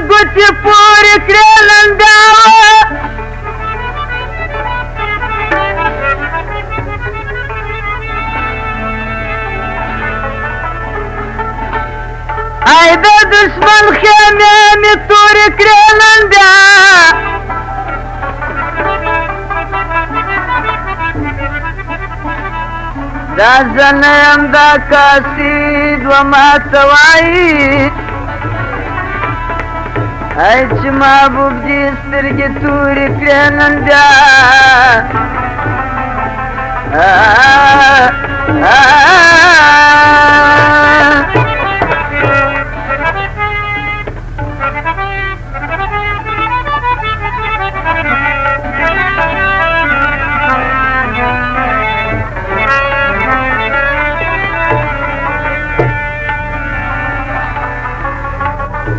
ګوتې پورې کړې لنګاوه ای د دشمن خیمې مې تورې کړې لنډه دا زه نه یم دا کاسې دوه ماته وایي ای چې محبوب دې سترګې تورې کړې نن بیا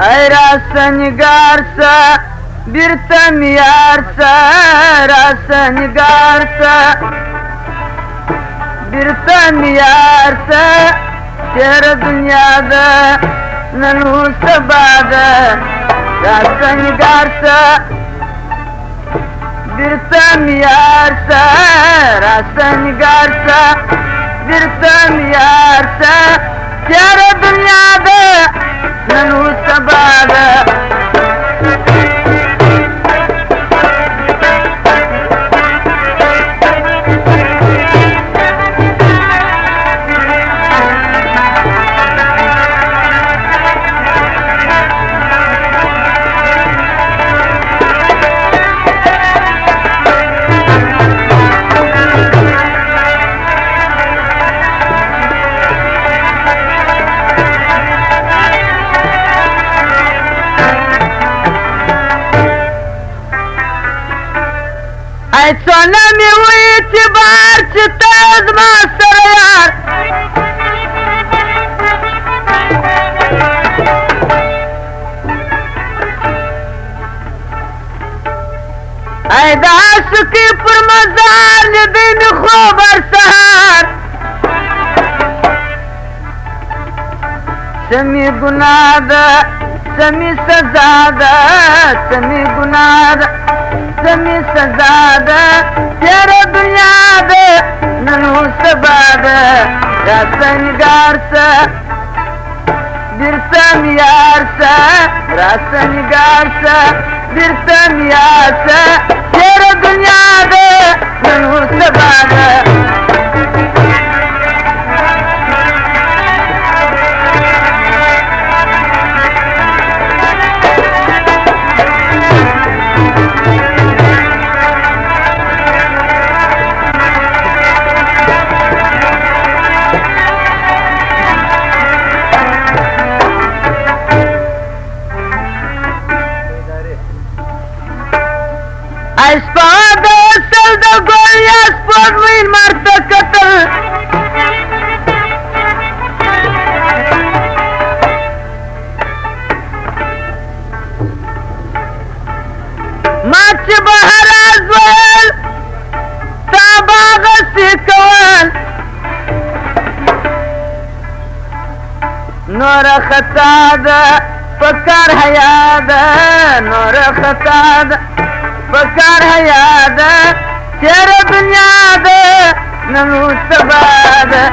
ای راسه نگار سه بیرته مې یار سه راسه نگار سه بیرته مې یار سه تېره دنیا ده نن اوس سبا ده راسه نگار سه بیرته مې یار سه راسه نگار سه بیرته مې یار سه تېره دنیا ده نن اوس سبا ده ای څونه مې و اعتبار چې ته زما سره یار ای د عاشقۍ پر مزار لیدی مې خوب هر سهار څه مې ګناه ده څه مې سزا ده څه مې ګناه ده څه مې سزا ده تېره دنیا ده نن اوس سبا ده راسه نګار سه بیرته مې یار سه راسه نګار سه بیرته مې یار سه تېره دنیا ده نن اوس سبا ده شپه د وصل د ګل یا سپوږمۍ لمر ته کتل ما چې به هراز ویل تا به هغسې کول نوره خطا ده په کار حیا ده نوره خطا ده پکار حیا ده تېره دنیا ده نن اوس سبا ده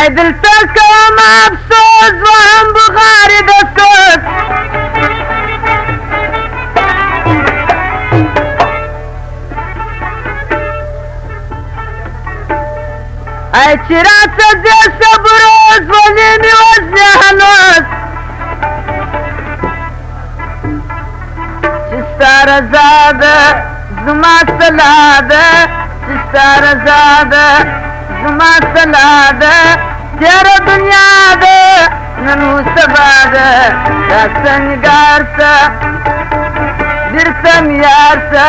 ای دلته کوم افسوس وهم بخاري د سوز ای چې راته ځې صبروز ولې مې وزنې هنوز چې ستا رضا ده زما سلا ده چې ستا رضا ده زما سلاده تیرا دنیا ده ننو سبا ده داستان نگار سا برسم یار سا